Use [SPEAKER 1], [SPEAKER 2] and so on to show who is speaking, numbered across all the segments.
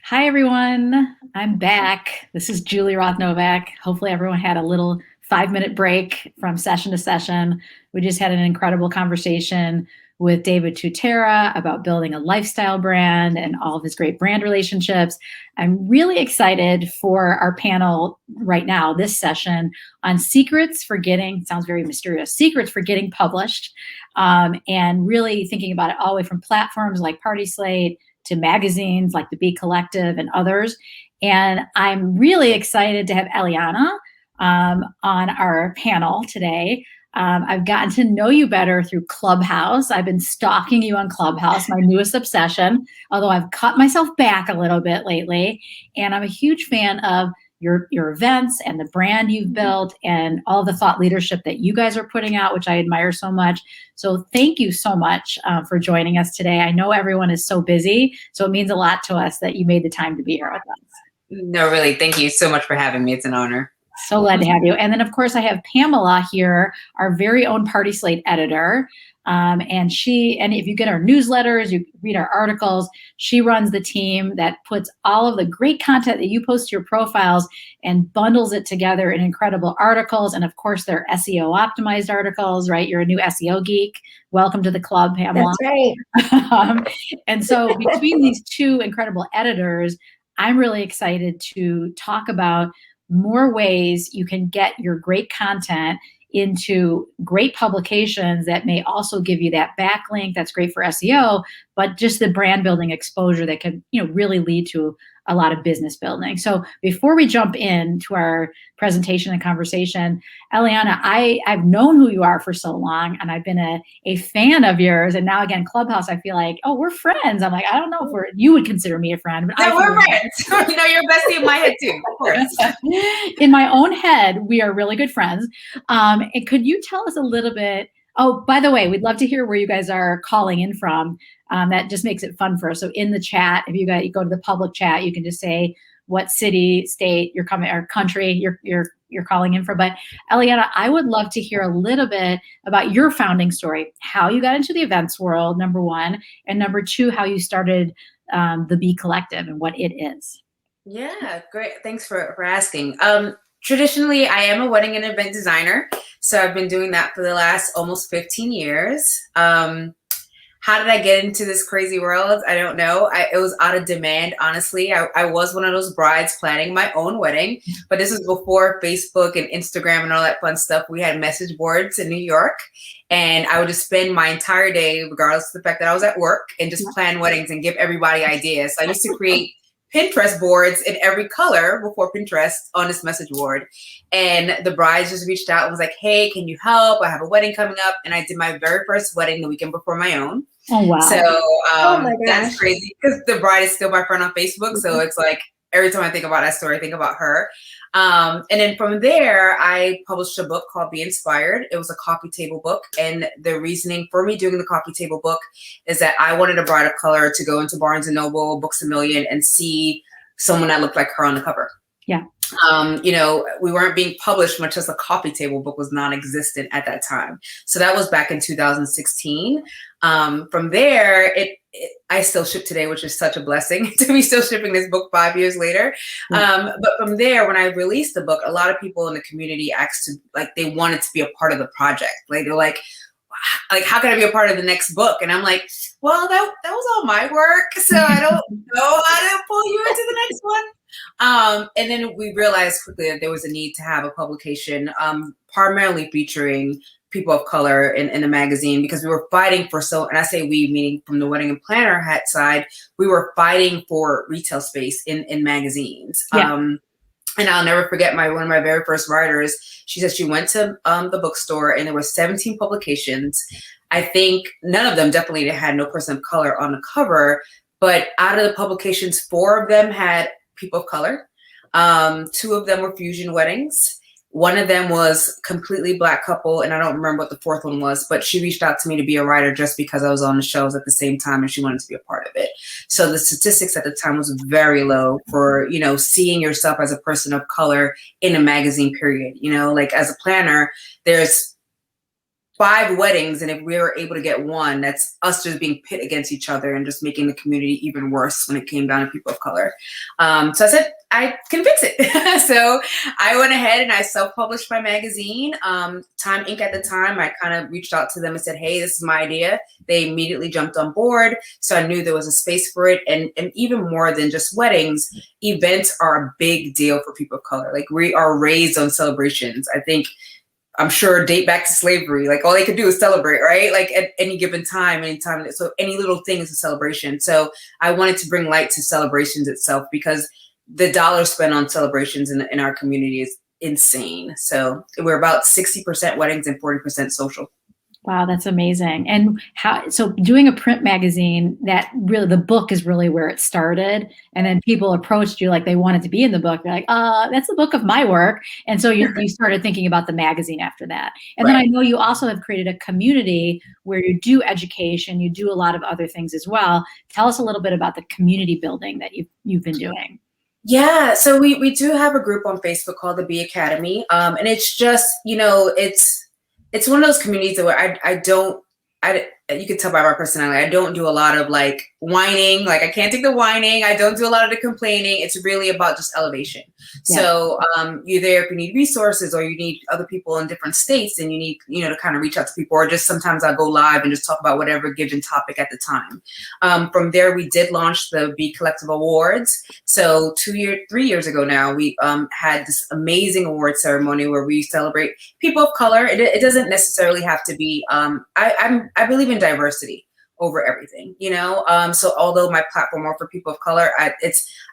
[SPEAKER 1] Hi, everyone. I'm back. This is Julie Roth Novack. Hopefully, everyone had a little 5-minute break from session to session. We just had an incredible conversation with David Tutera about building a lifestyle brand and all of his great brand relationships. I'm really excited for our panel right now, this session on secrets for getting, sounds very mysterious, secrets for getting published, and really thinking about it all the way from platforms like PartySlate to magazines like the Bee Collective and others. And I'm really excited to have Eliana on our panel today. I've gotten to know you better through Clubhouse. I've been stalking you on Clubhouse, my newest obsession, although I've cut myself back a little bit lately. And I'm a huge fan of your events and the brand you've built and all the thought leadership that you guys are putting out, which I admire so much. So thank you so much for joining us today. I know everyone is so busy, so it means a lot to us that you made the time to be here with us.
[SPEAKER 2] No, really, thank you so much for having me. It's an honor.
[SPEAKER 1] So glad to have you. And then, of course, I have Pamela here, our very own PartySlate editor. And if you get our newsletters, you read our articles, she runs the team that puts all of the great content that you post to your profiles and bundles it together in incredible articles. And of course, they're SEO optimized articles, right? You're a new SEO geek. Welcome to the club, Pamela.
[SPEAKER 3] That's right.
[SPEAKER 1] And so between these two incredible editors, I'm really excited to talk about more ways you can get your great content into great publications that may also give you that backlink that's great for SEO, but just the brand building exposure that can, really lead to a lot of business building. So before we jump into our presentation and conversation, Eliana, I've known who you are for so long, and I've been a fan of yours. And now again, Clubhouse, I feel like, oh, we're friends. I'm like, I don't know if you would consider me a friend. But
[SPEAKER 2] no, we're friends. You're a bestie in my head too, of course.
[SPEAKER 1] In my own head, we are really good friends. And could you tell us a little bit? Oh, by the way, we'd love to hear where you guys are calling in from. That just makes it fun for us. So in the chat, if you go to the public chat, you can just say what city, state you're coming, or country you're calling in from. But Eliana, I would love to hear a little bit about your founding story, how you got into the events world, number one, and number two, how you started the Bee Collective and what it is.
[SPEAKER 2] Yeah, great. Thanks for asking. Traditionally, I am a wedding and event designer. So I've been doing that for the last almost 15 years. How did I get into this crazy world? I don't know. It was out of demand, honestly. I was one of those brides planning my own wedding, but this was before Facebook and Instagram and all that fun stuff. We had message boards in New York, and I would just spend my entire day, regardless of the fact that I was at work, and just plan weddings and give everybody ideas. So I used to create Pinterest boards in every color before Pinterest on this message board. And the brides just reached out and was like, hey, can you help? I have a wedding coming up. And I did my very first wedding the weekend before my own.
[SPEAKER 1] Oh, wow.
[SPEAKER 2] So that's crazy because the bride is still my friend on Facebook. So it's like every time I think about that story, I think about her. And then from there, I published a book called Be Inspired. It was a coffee table book. And the reasoning for me doing the coffee table book is that I wanted a bride of color to go into Barnes & Noble, Books A Million, and see someone that looked like her on the cover.
[SPEAKER 1] Yeah.
[SPEAKER 2] We weren't being published, much as a coffee table book was non-existent at that time. So that was back in 2016. From there, I still ship today, which is such a blessing to be still shipping this book 5 years later. But from there, when I released the book, a lot of people in the community asked they wanted to be a part of the project. They're like, how can I be a part of the next book? And I'm like, well, that was all my work. So I don't know how to pull you into the next one. And then we realized quickly that there was a need to have a publication primarily featuring people of color in the magazine, because we were fighting for and I say we, meaning from the wedding and planner hat side, we were fighting for retail space in magazines.
[SPEAKER 1] Yeah.
[SPEAKER 2] And I'll never forget one of my very first writers. She said she went to the bookstore and there were 17 publications. I think none of them definitely had no person of color on the cover, but out of the publications, 4 of them had people of color. 2 of them were fusion weddings. One of them was completely Black couple, and I don't remember what the 4th one was, but she reached out to me to be a writer just because I was on the shelves at the same time and she wanted to be a part of it. So the statistics at the time was very low for, seeing yourself as a person of color in a magazine period. As a planner, there's 5 weddings, and if we were able to get one, that's us just being pit against each other and just making the community even worse when it came down to people of color. So I said, I can fix it. So I went ahead and I self-published my magazine. Time Inc. at the time, I kind of reached out to them and said, hey, this is my idea. They immediately jumped on board. So I knew there was a space for it. And even more than just weddings, events are a big deal for people of color. Like, we are raised on celebrations. I'm sure date back to slavery, like all they could do is celebrate, right? Like at any given time, anytime. So any little thing is a celebration. So I wanted to bring light to celebrations itself, because the dollar spent on celebrations in our community is insane. So we're about 60% weddings and 40% social.
[SPEAKER 1] Wow, that's amazing. And so doing a print magazine, that really, the book is really where it started. And then people approached you like they wanted to be in the book. They're like, that's the book of my work. And so you started thinking about the magazine after that. And then I know you also have created a community where you do education, you do a lot of other things as well. Tell us a little bit about the community building that you've been doing.
[SPEAKER 2] Yeah, so we do have a group on Facebook called the B Academy. And it's just, it's one of those communities where you can tell by my personality, I don't do a lot of like whining. Like, I can't take the whining. I don't do a lot of the complaining. It's really about just elevation. Yeah. So you're there if you need resources, or you need other people in different states, and you need, to kind of reach out to people, or just sometimes I'll go live and just talk about whatever given topic at the time. From there, we did launch the B Collective Awards. So 3 years ago now, we had this amazing award ceremony where we celebrate people of color. It doesn't necessarily have to be, I believe in diversity over everything, so although my platform are for people of color,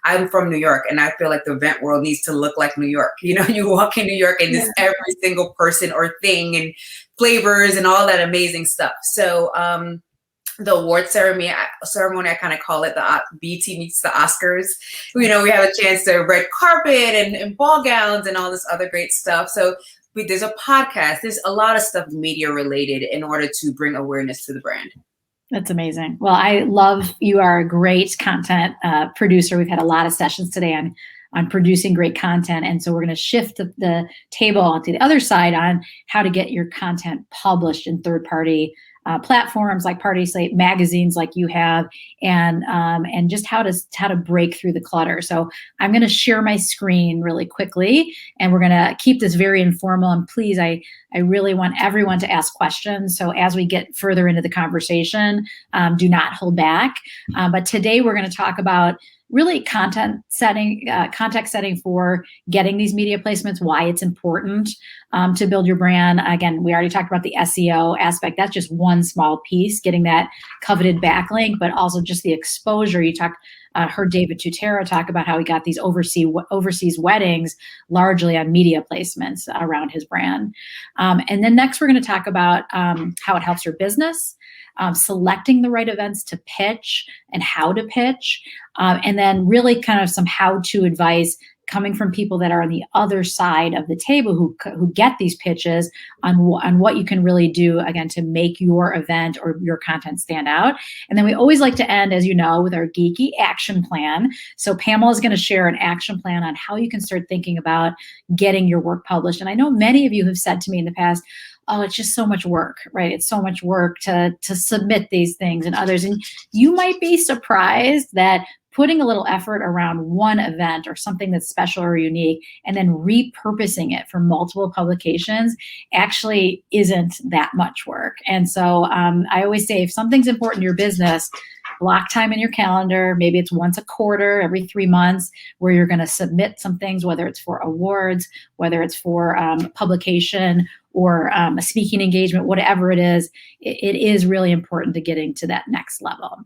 [SPEAKER 2] I'm from New York, and I feel like the event world needs to look like New York. You walk in New York and there's every single person or thing and flavors and all that amazing stuff. So the award ceremony, I kind of call it the BT meets the Oscars. We have a chance to red carpet and ball gowns and all this other great stuff. So there's a podcast, there's a lot of stuff media related in order to bring awareness to the brand.
[SPEAKER 1] That's amazing. Well, you are a great content producer. We've had a lot of sessions today on producing great content. And so we're going to shift the table to the other side on how to get your content published in third-party platforms like PartySlate, magazines like you have, and just how to break through the clutter. So I'm going to share my screen really quickly, and we're going to keep this very informal. And please, I really want everyone to ask questions. So as we get further into the conversation, do not hold back. But today we're going to talk about really context setting for getting these media placements, why it's important to build your brand. Again, we already talked about the SEO aspect. That's just one small piece, getting that coveted backlink, but also just the exposure. You heard David Tutera talk about how he got these overseas weddings largely on media placements around his brand. And then next, we're going to talk about how it helps your business, selecting the right events to pitch and how to pitch, and then really kind of some how-to advice coming from people that are on the other side of the table who get these pitches on what you can really do, again, to make your event or your content stand out. And then we always like to end, as you know, with our geeky action plan. So Pamela is going to share an action plan on how you can start thinking about getting your work published. And I know many of you have said to me in the past, oh, it's just so much work, right? It's so much work to submit these things and others. And you might be surprised that putting a little effort around one event or something that's special or unique and then repurposing it for multiple publications actually isn't that much work. And so I always say, if something's important to your business, block time in your calendar. Maybe it's once a quarter, every 3 months, where you're going to submit some things, whether it's for awards, whether it's for publication or a speaking engagement, whatever it is is really important to getting to that next level.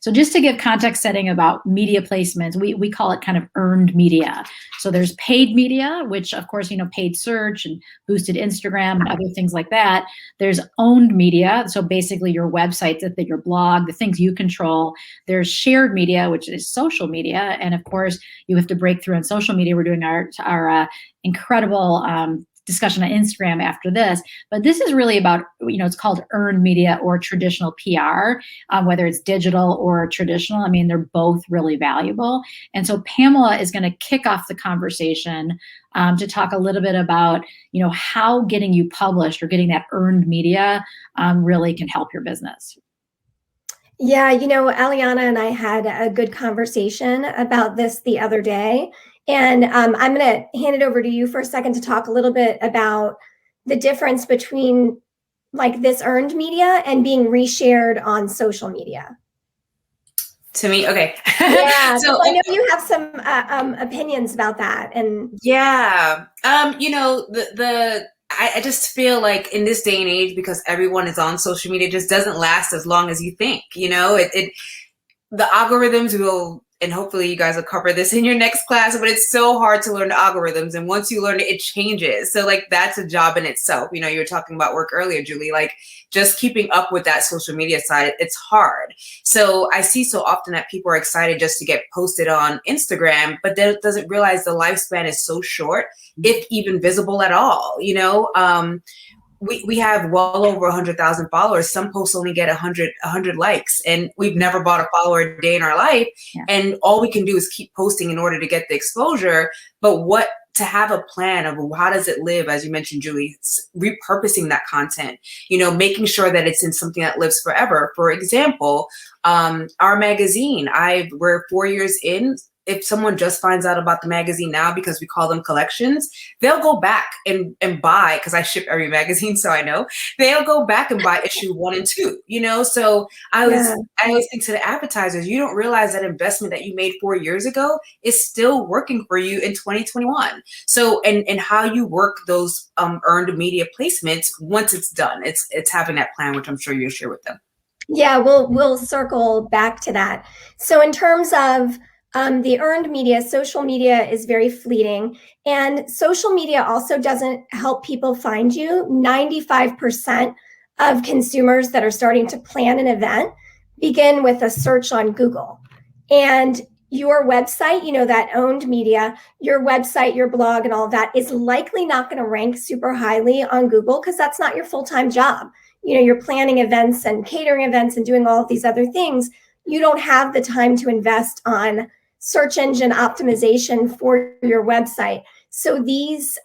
[SPEAKER 1] So just to give context setting about media placements, we call it kind of earned media. So there's paid media, which of course, paid search and boosted Instagram and other things like that. There's owned media. So basically your website, your blog, the things you control. There's shared media, which is social media. And of course you have to break through on social media. We're doing our incredible discussion on Instagram after this. But this is really about, it's called earned media or traditional PR, whether it's digital or traditional. I mean, they're both really valuable. And so Pamela is going to kick off the conversation to talk a little bit about, how getting you published or getting that earned media really can help your business.
[SPEAKER 3] Yeah, Eliana and I had a good conversation about this the other day. And I'm going to hand it over to you for a second to talk a little bit about the difference between like this earned media and being reshared on social media.
[SPEAKER 2] To me, okay.
[SPEAKER 3] Yeah, so I know you have some opinions about that. And
[SPEAKER 2] yeah, I just feel like in this day and age, because everyone is on social media, it just doesn't last as long as you think. The algorithms will, and hopefully you guys will cover this in your next class, but it's so hard to learn the algorithms. And once you learn it, it changes. So like, that's a job in itself. You were talking about work earlier, Julie, like just keeping up with that social media side, it's hard. So I see so often that people are excited just to get posted on Instagram, but then doesn't realize the lifespan is so short, if even visible at all. We have well over 100,000 followers. Some posts only get 100 likes, and we've never bought a follower a day in our life. Yeah. And all we can do is keep posting in order to get the exposure. But to have a plan of how does it live, as you mentioned, Julie, repurposing that content, making sure that it's in something that lives forever. For example, our magazine, we're 4 years in. If someone just finds out about the magazine now, because we call them collections, they'll go back and buy, because I ship every magazine, so I know, they'll go back and buy issue 1 and 2, So I always think to the advertisers, you don't realize that investment that you made 4 years ago is still working for you in 2021. So, and how you work those earned media placements once it's done, it's having that plan, which I'm sure you'll share with them.
[SPEAKER 3] Yeah, we'll circle back to that. So in terms of the earned media, social media is very fleeting, and social media also doesn't help people find you. 95% of consumers that are starting to plan an event begin with a search on Google. And your website, that owned media, your website, your blog, and all of that is likely not going to rank super highly on Google, because that's not your full-time job. You're planning events and catering events and doing all of these other things. You don't have the time to invest on search engine optimization for your website. So these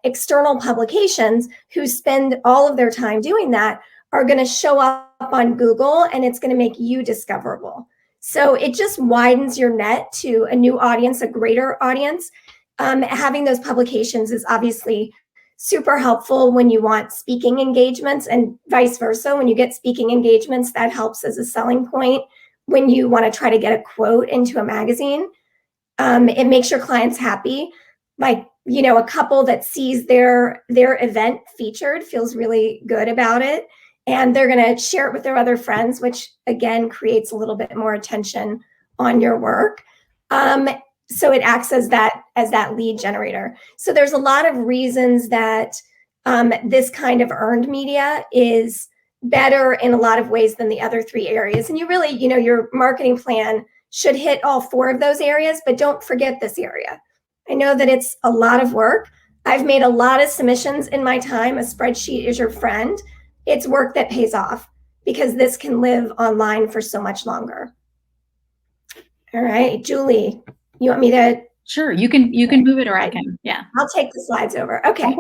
[SPEAKER 3] external publications who spend all of their time doing that are going to show up on Google, and it's going to make you discoverable. So it just widens your net to a new audience, a greater audience. Having those publications is obviously super helpful when you want speaking engagements, and vice versa. When you get speaking engagements, that helps as a selling point. When you want to try to get a quote into a magazine, it makes your clients happy. Like, a couple that sees their event featured feels really good about it, and they're going to share it with their other friends, which again creates a little bit more attention on your work. So it acts as that lead generator. So there's a lot of reasons that this kind of earned media is better in a lot of ways than the other 3 areas. And you really, your marketing plan should hit all 4 of those areas, but don't forget this area. I know that it's a lot of work. I've made a lot of submissions in my time. A spreadsheet is your friend. It's work that pays off, because this can live online for so much longer. All right, Julie, you want me to?
[SPEAKER 1] Sure, you can move it, or I can. Yeah,
[SPEAKER 3] I'll take the slides over. Okay.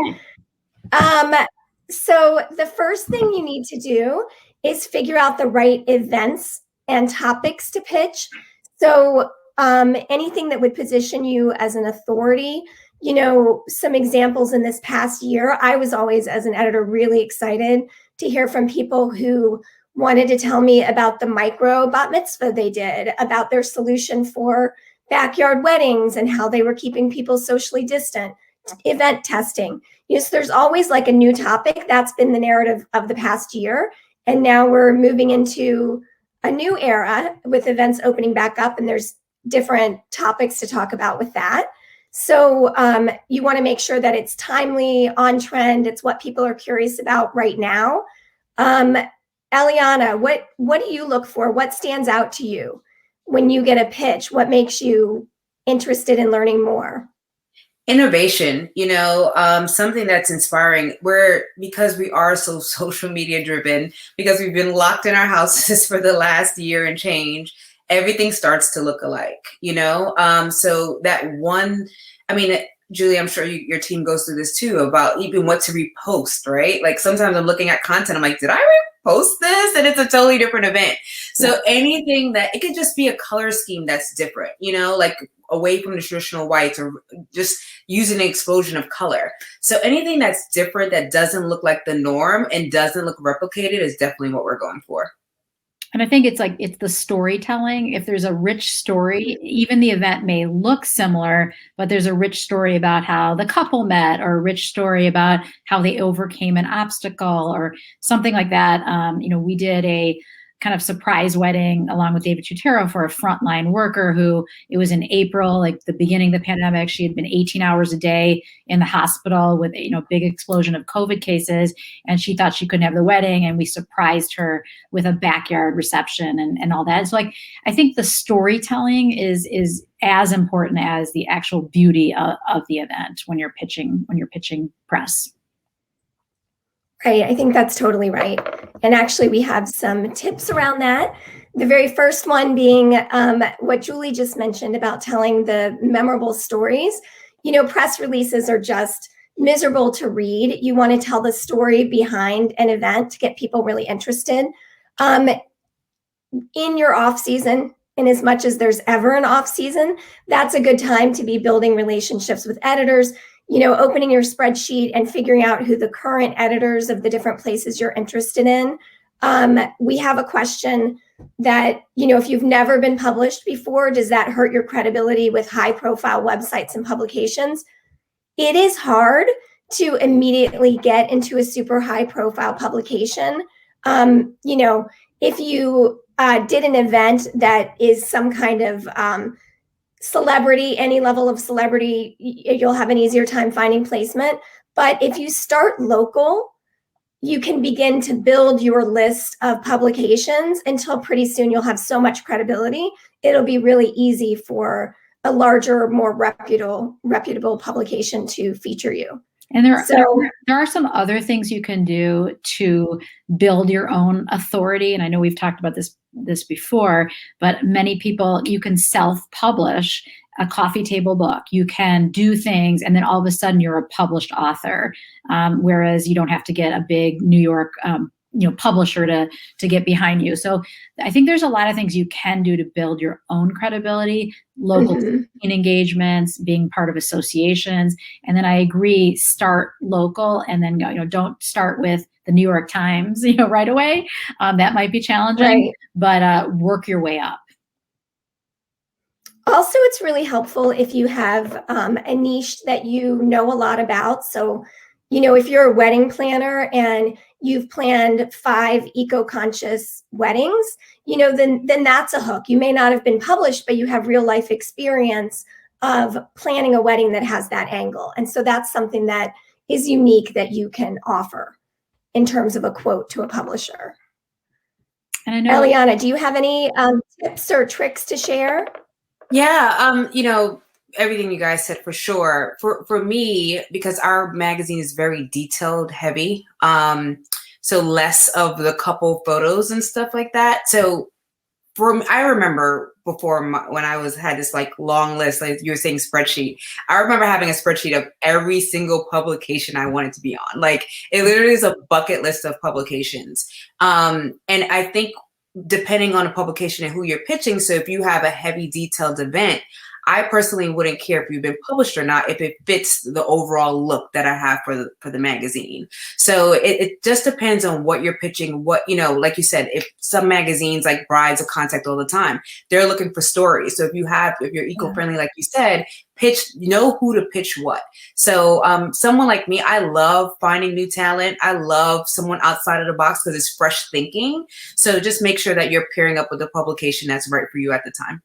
[SPEAKER 3] So the first thing you need to do is figure out the right events and topics to pitch. So anything that would position you as an authority. Some examples in this past year, I was always, as an editor, really excited to hear from people who wanted to tell me about the micro bat mitzvah they did, about their solution for backyard weddings and how they were keeping people socially distant, event testing. So there's always like a new topic. That's been the narrative of the past year. And now we're moving into a new era with events opening back up, and there's different topics to talk about with that. So you want to make sure that it's timely, on trend. It's what people are curious about right now. Eliana, what do you look for? What stands out to you when you get a pitch? What makes you interested in learning more?
[SPEAKER 2] Innovation, something that's inspiring. Because we are so social media driven, because we've been locked in our houses for the last year and change, everything starts to look alike, so that one, Julie, I'm sure your team goes through this too, about even what to repost, right? Like sometimes I'm looking at content, I'm like, did I repost this? And it's a totally different event. So anything that, it could just be a color scheme that's different, like away from the traditional whites, or just using an explosion of color. So anything that's different, that doesn't look like the norm and doesn't look replicated, is definitely what we're going for.
[SPEAKER 1] And I think it's the storytelling. If there's a rich story, even the event may look similar, but there's a rich story about how the couple met, or a rich story about how they overcame an obstacle, or something like that. We did a kind of surprise wedding along with David Tutero for a frontline worker who, it was in April, like the beginning of the pandemic. She had been 18 hours a day in the hospital with, big explosion of COVID cases. And she thought she couldn't have the wedding. And we surprised her with a backyard reception and all that. So I think the storytelling is as important as the actual beauty of the event when you're pitching press.
[SPEAKER 3] Right. I think that's totally right. And actually, we have some tips around that. The very first one being what Julie just mentioned about telling the memorable stories. Press releases are just miserable to read. You want to tell the story behind an event to get people really interested. In your off season, and as much as there's ever an off season, that's a good time to be building relationships with editors. Opening your spreadsheet and figuring out who the current editors of the different places you're interested in. We have a question that, if you've never been published before, does that hurt your credibility with high profile websites and publications? It is hard to immediately get into a super high profile publication. If you did an event that is some kind of celebrity, any level of celebrity, you'll have an easier time finding placement. But if you start local, you can begin to build your list of publications until pretty soon you'll have so much credibility. It'll be really easy for a larger, more reputable publication to feature you.
[SPEAKER 1] And there are some other things you can do to build your own authority. And I know we've talked about this before, but many people, you can self-publish a coffee table book. You can do things, and then all of a sudden you're a published author, whereas you don't have to get a big New York publisher to get behind you. So I think there's a lot of things you can do to build your own credibility, local engagements, being part of associations. And then I agree, start local, and then don't start with the New York Times, right away. That might be challenging, but work your way up.
[SPEAKER 3] Also, it's really helpful if you have a niche that you know a lot about. So, if you're a wedding planner and you've planned 5 eco-conscious weddings, then that's a hook. You may not have been published, but you have real life experience of planning a wedding that has that angle. And so that's something that is unique that you can offer in terms of a quote to a publisher. And I know, Eliana, do you have any tips or tricks to share?
[SPEAKER 2] Yeah, everything you guys said for sure. For me, because our magazine is very detailed heavy, so less of the couple photos and stuff like that. So I remember before when I had this like long list, like you were saying spreadsheet. I remember having a spreadsheet of every single publication I wanted to be on. Like it literally is a bucket list of publications. And I think depending on the publication and who you're pitching, so if you have a heavy detailed event, I personally wouldn't care if you've been published or not, if it fits the overall look that I have for the magazine. So it just depends on what you're pitching, like you said, if some magazines like Brides of Contact all the time, they're looking for stories. So if you're eco-friendly, like you said, know who to pitch what. So someone like me, I love finding new talent. I love someone outside of the box because it's fresh thinking. So just make sure that you're pairing up with a publication that's right for you at the time.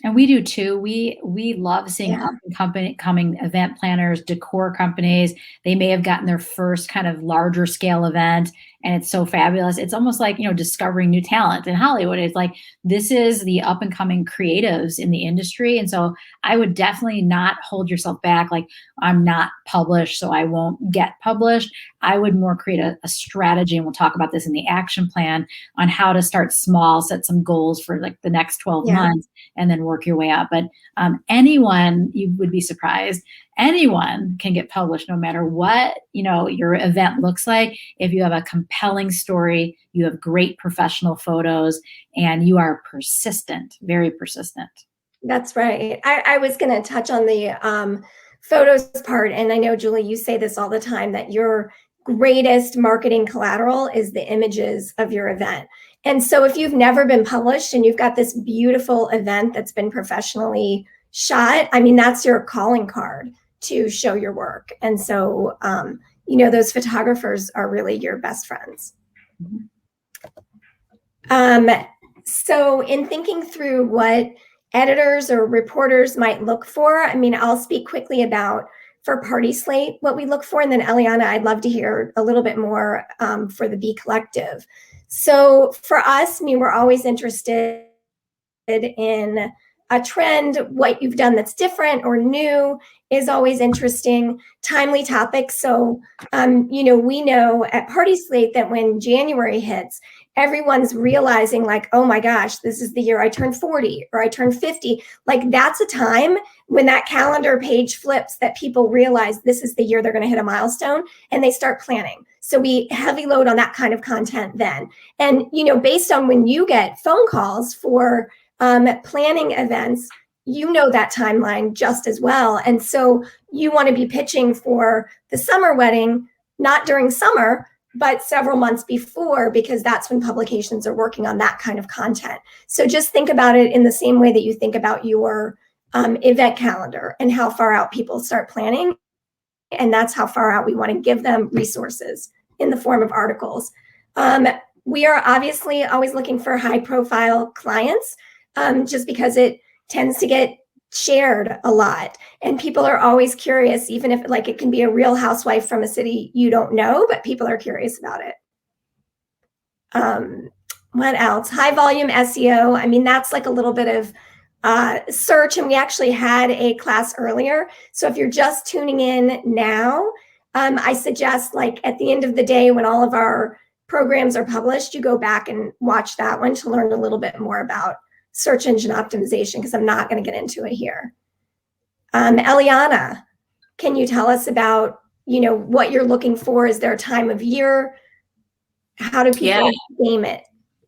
[SPEAKER 1] And we do too. We love seeing up and coming event planners, decor companies. They may have gotten their first kind of larger scale event, and it's so fabulous. It's almost like, discovering new talent in Hollywood. It's like, this is the up and coming creatives in the industry. And so I would definitely not hold yourself back. Like, I'm not published, so I won't get published. I would more create a strategy, and we'll talk about this in the action plan, on how to start small, set some goals for like the next 12 months, and then work your way up. But anyone, you would be surprised, anyone can get published no matter what, your event looks like. If you have a compelling story, you have great professional photos, and you are persistent, very persistent.
[SPEAKER 3] That's right. I was going to touch on the photos part. And I know, Julie, you say this all the time, that your greatest marketing collateral is the images of your event. And so if you've never been published and you've got this beautiful event that's been professionally shot, I mean, that's your calling card to show your work. And so, those photographers are really your best friends. So in thinking through what editors or reporters might look for, I mean, I'll speak quickly about, for PartySlate, what we look for. And then Eliana, I'd love to hear a little bit more for the B Collective. So for us, I mean, we're always interested in a trend. What you've done that's different or new is always interesting. Timely topics. So, we know at PartySlate that when January hits, everyone's realizing like, oh my gosh, this is the year I turn 40 or I turn 50. Like, that's a time when that calendar page flips that people realize this is the year they're going to hit a milestone, and they start planning. So we heavy load on that kind of content then. And, based on when you get phone calls for planning events, that timeline just as well. And so you want to be pitching for the summer wedding, not during summer, but several months before, because that's when publications are working on that kind of content. So just think about it in the same way that you think about your event calendar and how far out people start planning. And that's how far out we want to give them resources in the form of articles. We are obviously always looking for high profile clients, just because it tends to get shared a lot. And people are always curious, even if it can be a real housewife from a city you don't know, but people are curious about it. What else? High volume SEO. I mean, that's like a little bit of search. And we actually had a class earlier. So if you're just tuning in now, I suggest at the end of the day, when all of our programs are published, you go back and watch that one to learn a little bit more about search engine optimization, because I'm not going to get into it here. Eliana, can you tell us about, what you're looking for? Is there a time of year? How do people name it?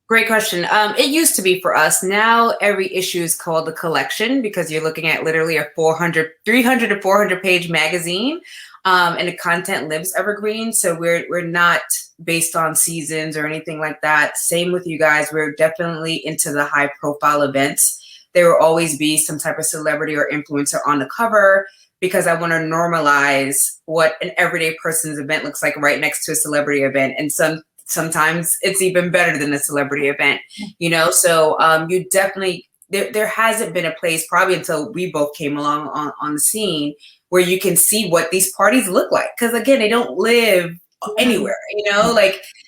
[SPEAKER 2] Great question. It used to be for us. Now every issue is called a collection, because you're looking at literally a 300 to 400 page magazine, and the content lives evergreen. So we're not based on seasons or anything like that. Same with you guys. We're definitely into the high profile events. There will always be some type of celebrity or influencer on the cover, because I want to normalize what an everyday person's event looks like right next to a celebrity event. And sometimes it's even better than a celebrity event, So you definitely, there hasn't been a place, probably until we both came along on the scene, where you can see what these parties look like. Because again, they don't live anywhere,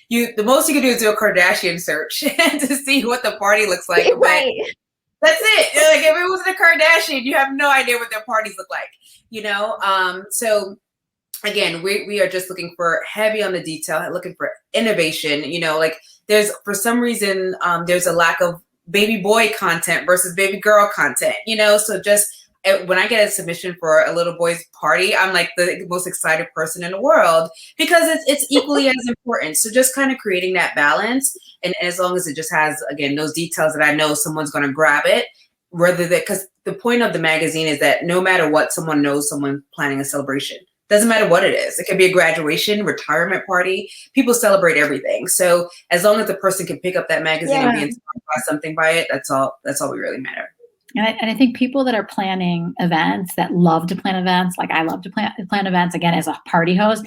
[SPEAKER 2] the most you can do is do a Kardashian search to see what the party looks like.
[SPEAKER 3] Right.
[SPEAKER 2] That's it. If it wasn't a Kardashian, you have no idea what their parties look like, So again, we are just looking for heavy on the detail, looking for innovation. There's, for some reason, there's a lack of baby boy content versus baby girl content, so just when I get a submission for a little boy's party, I'm like the most excited person in the world, because it's equally as important. So just kind of creating that balance. And as long as it just has, again, those details that I know someone's going to grab it, because the point of the magazine is that no matter what, someone knows someone planning a celebration. Doesn't matter what it is. It could be a graduation, retirement party. People celebrate everything. So as long as the person can pick up that magazine and be inspired by something by it, that's all we really matter.
[SPEAKER 1] And I think people that are planning events, that love to plan events, like I love to plan events, again, as a party host,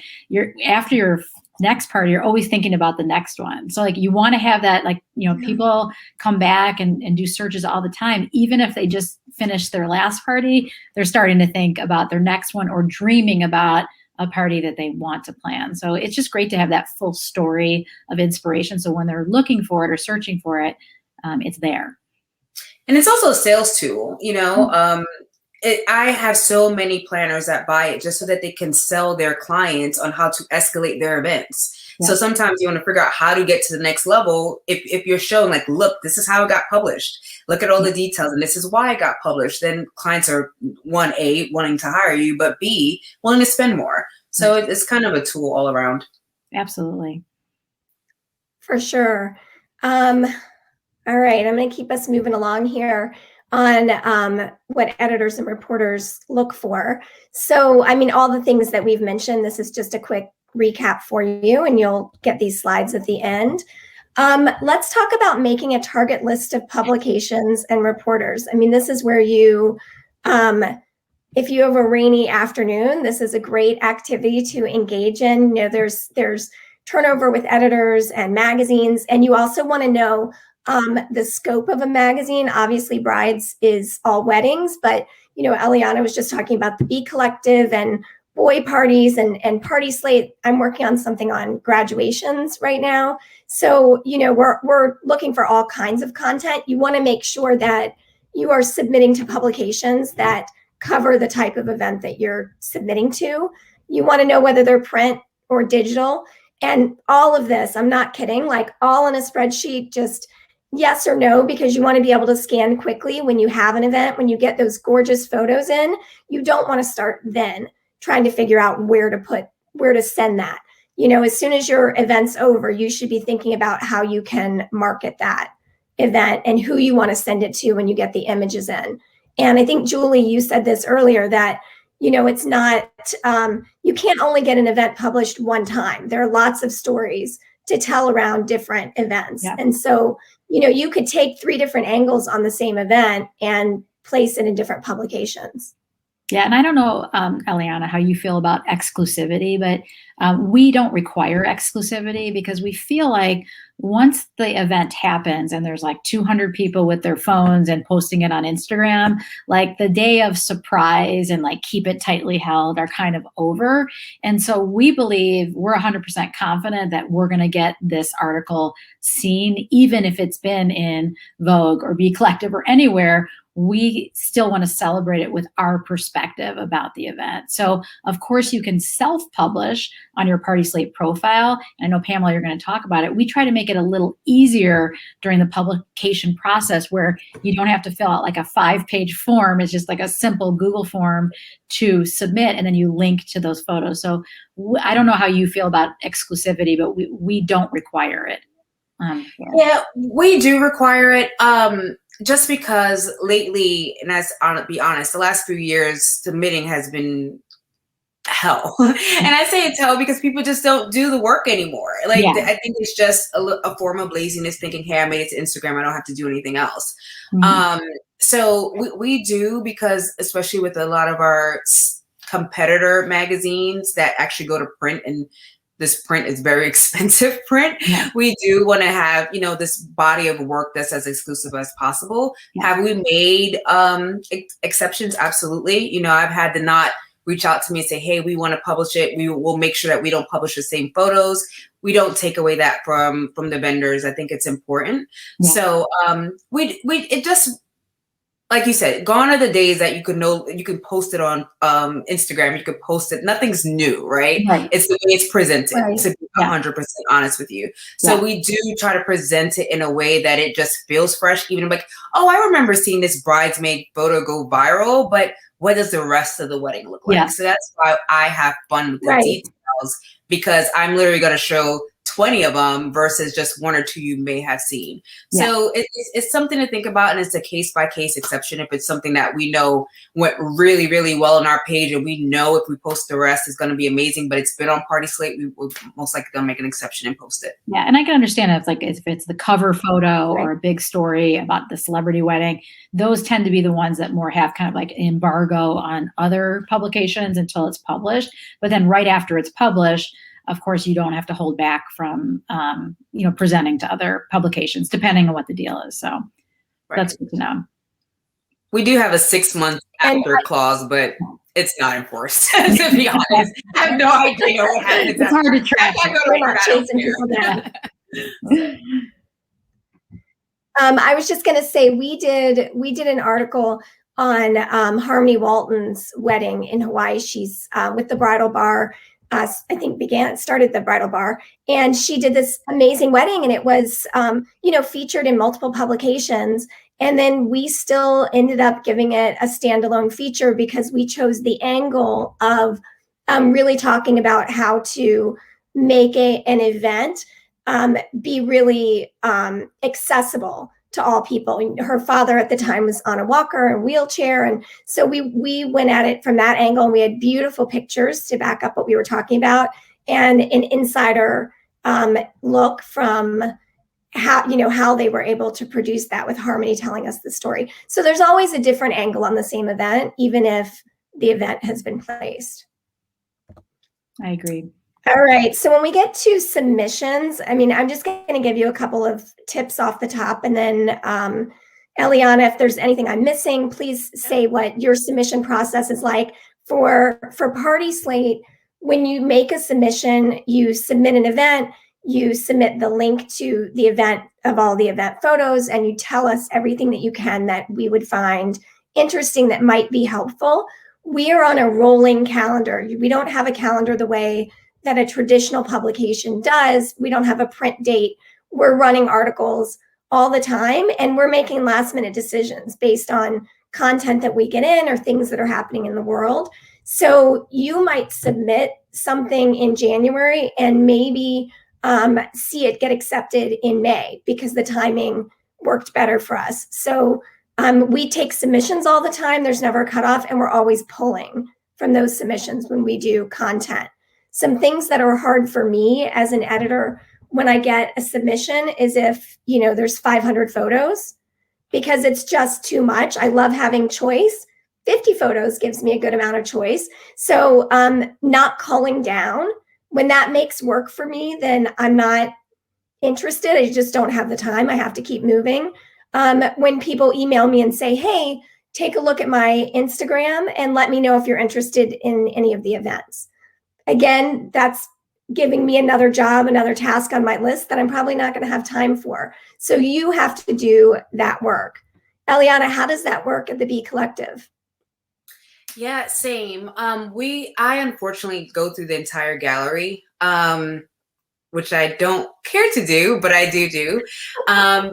[SPEAKER 1] after your next party, you're always thinking about the next one. So you want to have that, people come back and do searches all the time. Even if they just finished their last party, they're starting to think about their next one, or dreaming about a party that they want to plan. So it's just great to have that full story of inspiration. So when they're looking for it or searching for it, it's there.
[SPEAKER 2] And it's also a sales tool, I have so many planners that buy it just so that they can sell their clients on how to escalate their events. Yeah. So sometimes you want to figure out how to get to the next level. If you're showing like, look, this is how it got published. Look at all the details, and this is why it got published. Then clients are A, wanting to hire you, but B, willing to spend more. So it's kind of a tool all around.
[SPEAKER 1] Absolutely.
[SPEAKER 3] For sure. All right, I'm going to keep us moving along here on what editors and reporters look for. So, I mean, all the things that we've mentioned, this is just a quick recap for you, and you'll get these slides at the end. Let's talk about making a target list of publications and reporters. I mean, this is where you, if you have a rainy afternoon, this is a great activity to engage in. There's turnover with editors and magazines, and you also want to know the scope of a magazine. Obviously, Brides is all weddings, but Eliana was just talking about the Bee Collective and boy parties and PartySlate. I'm working on something on graduations right now. So, we're looking for all kinds of content. You want to make sure that you are submitting to publications that cover the type of event that you're submitting to. You want to know whether they're print or digital. And all of this, I'm not kidding, like all in a spreadsheet, just yes or no, because you want to be able to scan quickly when you have an event, when you get those gorgeous photos in. You don't want to start then trying to figure out where to send that. As soon as your event's over, you should be thinking about how you can market that event and who you want to send it to when you get the images in. And I think, Julie, you said this earlier that, it's not, you can't only get an event published one time. There are lots of stories to tell around different events. Yeah. And so, you could take 3 different angles on the same event and place it in different publications.
[SPEAKER 1] Yeah, and I don't know, Eliana, how you feel about exclusivity, but we don't require exclusivity because we feel like once the event happens and there's like 200 people with their phones and posting it on Instagram, like the day of surprise and like keep it tightly held are kind of over. And so we believe we're 100% confident that we're going to get this article seen, even if it's been in Vogue or Bee Collective or anywhere. We still want to celebrate it with our perspective about the event. So, of course, you can self-publish on your PartySlate profile. I know, Pamela, you're going to talk about it. We try to make it a little easier during the publication process where you don't have to fill out like a 5-page form. It's just like a simple Google form to submit, and then you link to those photos. So I don't know how you feel about exclusivity, but we don't require it.
[SPEAKER 2] Yeah, we do require it. Just because lately, and I'll be honest, the last few years, submitting has been hell. And I say it's hell because people just don't do the work anymore. Like, yeah. I think it's just a form of laziness, thinking, hey, I made it to Instagram, I don't have to do anything else. Mm-hmm. So we do, because especially with a lot of our competitor magazines that actually go to print, and this print is very expensive print. Yeah. We do want to have, this body of work that's as exclusive as possible. Yeah. Have we made exceptions? Absolutely. I've had to not reach out to me and say, hey, we want to publish it. We will make sure that we don't publish the same photos. We don't take away that from the vendors. I think it's important. Yeah. So it just, like you said, gone are the days that you can post it on Instagram. You could post it. Nothing's new, right? It's the way it's presented, right. To be 100% honest with you. So we do try to present it in a way that it just feels fresh. Even like, oh, I remember seeing this bridesmaid photo go viral, but what does the rest of the wedding look like? Yeah. So that's why I have fun with the details, because I'm literally going to show 20 of them versus just 1 or 2 you may have seen. Yeah. So it's something to think about, and it's a case-by-case exception. If it's something that we know went really, really well on our page, and we know if we post the rest is going to be amazing, but it's been on PartySlate, we're most likely going to make an exception and post it.
[SPEAKER 1] Yeah, and I can understand if it's the cover photo or a big story about the celebrity wedding. Those tend to be the ones that more have kind of like embargo on other publications until it's published. But then right after it's published, of course, you don't have to hold back from, presenting to other publications, depending on what the deal is. So that's good to know.
[SPEAKER 2] We do have a 6-month after clause, but It's not enforced, to be honest. I have no idea what happens.
[SPEAKER 1] It's hard to track.
[SPEAKER 3] We're not chasing people down. I was just going to say we did an article on Harmony Walton's wedding in Hawaii. She's with the Bridal Bar. I think started the Bridal Bar, and she did this amazing wedding, and it was featured in multiple publications. And then we still ended up giving it a standalone feature because we chose the angle of really talking about how to make an event be really accessible to all people. Her father at the time was on a walker and wheelchair. And so we went at it from that angle, and we had beautiful pictures to back up what we were talking about, and an insider look from how they were able to produce that with Harmony telling us the story. So there's always a different angle on the same event, even if the event has been placed. I
[SPEAKER 1] agree.
[SPEAKER 3] All right. So when we get to submissions, I'm just going to give you a couple of tips off the top. And then Eliana, if there's anything I'm missing, please say what your submission process is like. For PartySlate, when you make a submission, you submit an event, you submit the link to the event of all the event photos, and you tell us everything that you can that we would find interesting that might be helpful. We are on a rolling calendar. We don't have a calendar the way that a traditional publication does. We don't have a print date. We're running articles all the time, and we're making last minute decisions based on content that we get in or things that are happening in the world. So you might submit something in January and maybe see it get accepted in May because the timing worked better for us. So we take submissions all the time. There's never a cutoff, and we're always pulling from those submissions when we do content. Some things that are hard for me as an editor when I get a submission is if, there's 500 photos, because it's just too much. I love having choice. 50 photos gives me a good amount of choice. So not culling down. When that makes work for me, then I'm not interested. I just don't have the time. I have to keep moving. When people email me and say, hey, take a look at my Instagram and let me know if you're interested in any of the events. Again, that's giving me another job, another task on my list that I'm probably not going to have time for. So you have to do that work. Eliana, how does that work at the Bee Collective?
[SPEAKER 2] Yeah, same. I unfortunately go through the entire gallery, which I don't care to do, but I do,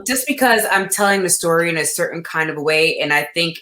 [SPEAKER 2] just because I'm telling the story in a certain kind of way. And I think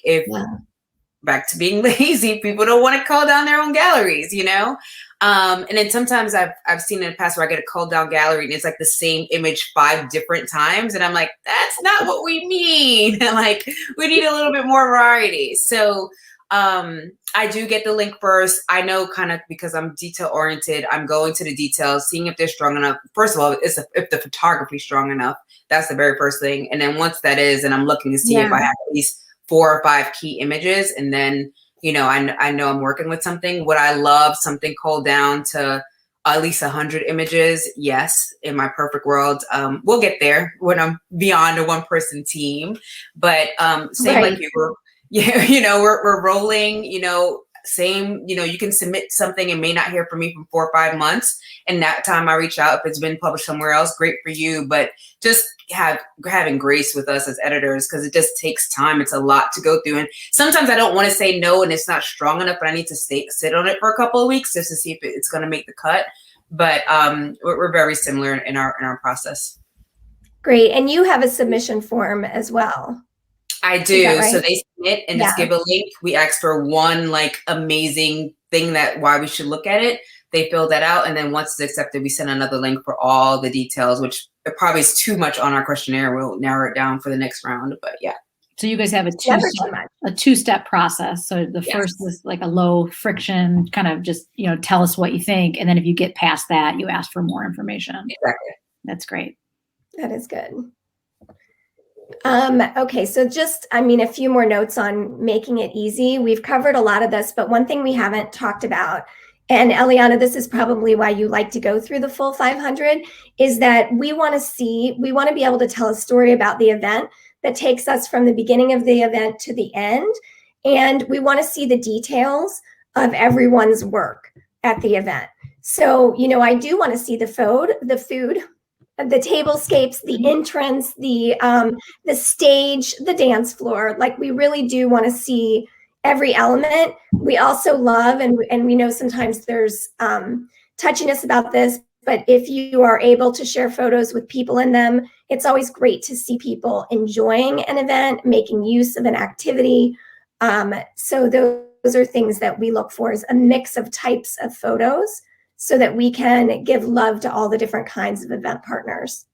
[SPEAKER 2] back to being lazy, people don't want to cull down their own galleries, and then sometimes I've seen in the past where I get a cull down gallery and it's like the same image 5 different times. And I'm like, that's not what we mean. Like, we need a little bit more variety. So I do get the link first. I know kind of because I'm detail oriented, I'm going to the details, seeing if they're strong enough. First of all, if the photography's strong enough, that's the very first thing. And then once that is, and I'm looking to see if I have at least 4 or 5 key images, and then, I know I'm working with something. Would I love something culled down to at least 100 images? Yes, in my perfect world. We'll get there when I'm beyond a 1-person team. But same like you were. Yeah, we're rolling, same, you can submit something and may not hear from me for 4 or 5 months. And that time I reach out, if it's been published somewhere else, great for you. But just having grace with us as editors, because it just takes time. It's a lot to go through. And sometimes I don't want to say no and it's not strong enough, but I need to sit on it for a couple of weeks just to see if it's going to make the cut. But we're very similar in our process.
[SPEAKER 3] Great. And you have a submission form as well.
[SPEAKER 2] I do. Right? So they submit and just give a link. We ask for one amazing thing why we should look at it. They fill that out. And then once it's accepted, we send another link for all the details, which it probably is too much on our questionnaire. We'll narrow it down for the next round. But yeah.
[SPEAKER 1] So you guys have a two-step process. So the first is like a low friction, kind of just, tell us what you think. And then if you get past that, you ask for more information.
[SPEAKER 2] Exactly.
[SPEAKER 1] That's great.
[SPEAKER 3] That is good. Okay, so just, a few more notes on making it easy. We've covered a lot of this, but one thing we haven't talked about, and Eliana, this is probably why you like to go through the full 500, is that we want to be able to tell a story about the event that takes us from the beginning of the event to the end. And we want to see the details of everyone's work at the event. So, I do want to see the food, the tablescapes, the entrance, the stage, the dance floor. Like, we really do want to see every element. We also love, and we know sometimes there's touchiness about this, but if you are able to share photos with people in them, it's always great to see people enjoying an event, making use of an activity. So those are things that we look for, is a mix of types of photos so that we can give love to all the different kinds of event partners.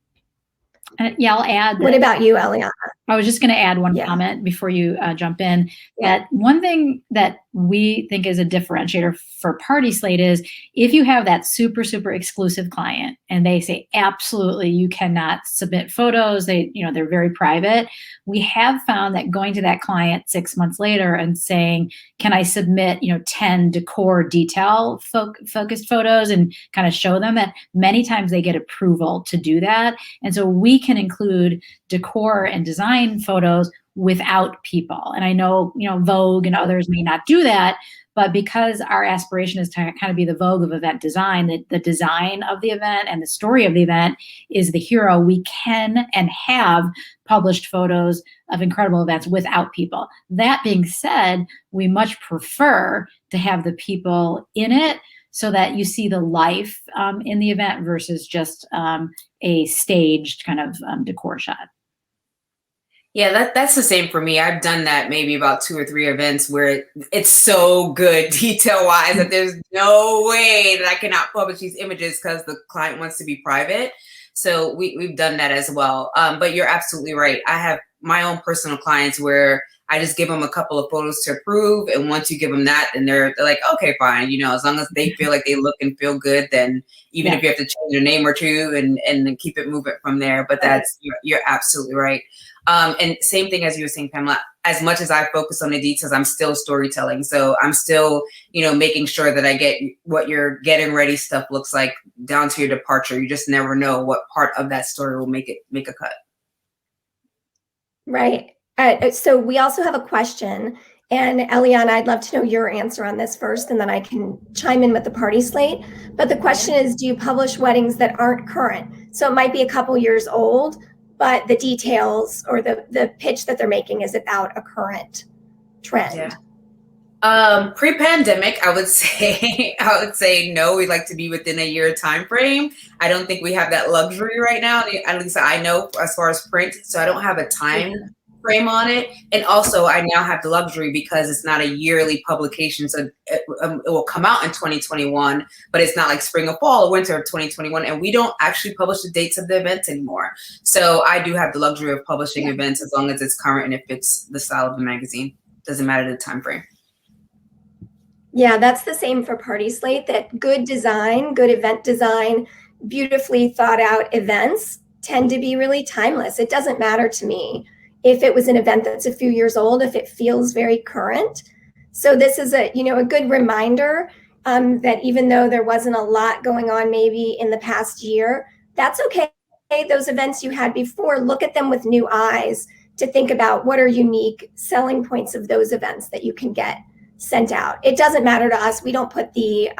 [SPEAKER 1] Yeah, I'll add.
[SPEAKER 3] What about you, Eliana?
[SPEAKER 1] I was just going to add one comment before you jump in. That one thing that we think is a differentiator for PartySlate is if you have that super, super exclusive client and they say, absolutely, you cannot submit photos. They're very private. We have found that going to that client 6 months later and saying, can I submit, 10 decor detail focused photos and kind of show them, that many times they get approval to do that. And so we can include decor and design photos without people. And I know, Vogue and others may not do that, but because our aspiration is to kind of be the Vogue of event design, the design of the event and the story of the event is the hero, we can and have published photos of incredible events without people. That being said, we much prefer to have the people in it so that you see the life in the event versus just a staged kind of decor shot.
[SPEAKER 2] Yeah, that's the same for me. I've done that maybe about 2 or 3 events where it's so good detail-wise that there's no way that I cannot publish these images because the client wants to be private. So we've done that as well. But you're absolutely right. I have my own personal clients where I just give them a couple of photos to approve. And once you give them that, then they're like, okay, fine. As long as they feel like they look and feel good, then even if you have to change your name or two and keep it moving from there. But you're absolutely right. And same thing as you were saying, Pamela, as much as I focus on the details, I'm still storytelling. So I'm still, making sure that I get what your getting ready stuff looks like down to your departure. You just never know what part of that story will make a cut.
[SPEAKER 3] Right. So we also have a question, and Eliana, I'd love to know your answer on this first, and then I can chime in with the PartySlate. But the question is, do you publish weddings that aren't current? So it might be a couple years old, but the details or the pitch that they're making is about a current trend.
[SPEAKER 2] Yeah. Pre-pandemic, I would say no. We'd like to be within a year time frame. I don't think we have that luxury right now. At least I know as far as print, so I don't have a time frame on it. And also, I now have the luxury because it's not a yearly publication, so it will come out in 2021, but it's not like spring or fall or winter of 2021, and we don't actually publish the dates of the events anymore. So I do have the luxury of publishing events as long as it's current and it fits the style of the magazine. Doesn't matter the time frame.
[SPEAKER 3] Yeah, that's the same for PartySlate, that good design, good event design, beautifully thought out events tend to be really timeless. It doesn't matter to me if it was an event that's a few years old, if it feels very current. So this is a good reminder that even though there wasn't a lot going on maybe in the past year, that's okay. Those events you had before, look at them with new eyes to think about what are unique selling points of those events that you can get sent out. It doesn't matter to us. We don't put the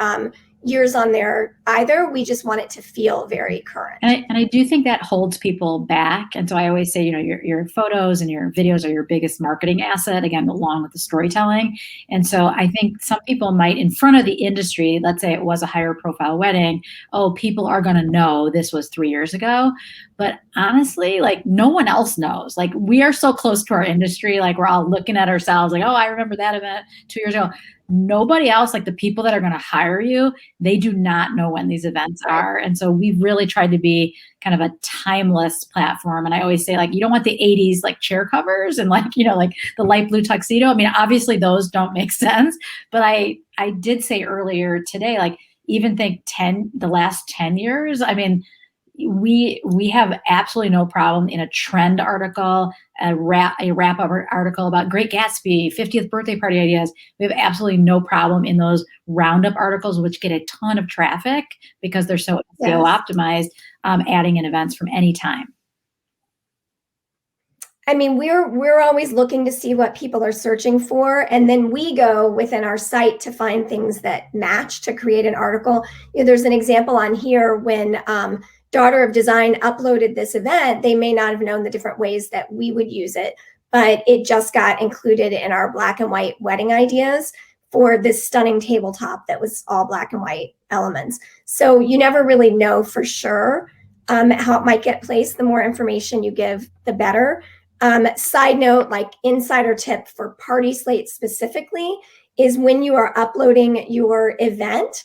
[SPEAKER 3] years on there either. We just want it to feel very current.
[SPEAKER 1] And I do think that holds people back. And so I always say, your photos and your videos are your biggest marketing asset, again, along with the storytelling. And so I think some people might, in front of the industry, let's say it was a higher profile wedding, people are going to know this was 3 years ago. But honestly, no one else knows. We are so close to our industry. We're all looking at ourselves I remember that event 2 years ago. Nobody else, the people that are going to hire you, they do not know when these events are. And so we've really tried to be kind of a timeless platform. And I always say, you don't want the 80s chair covers and the light blue tuxedo. I mean, obviously those don't make sense. But I did say earlier today, even think the last 10 years, I mean, we have absolutely no problem in a trend article, a wrap-up article about Great Gatsby, 50th birthday party ideas. We have absolutely no problem in those roundup articles, which get a ton of traffic because they're so SEO optimized, adding in events from any time.
[SPEAKER 3] I mean, we're always looking to see what people are searching for, and then we go within our site to find things that match to create an article. You know, there's an example on here when Daughter of Design uploaded this event. They may not have known the different ways that we would use it, but it just got included in our black and white wedding ideas for this stunning tabletop that was all black and white elements. So you never really know for sure how it might get placed. The more information you give, the better. Side note, like insider tip for PartySlate specifically, is when you are uploading your event,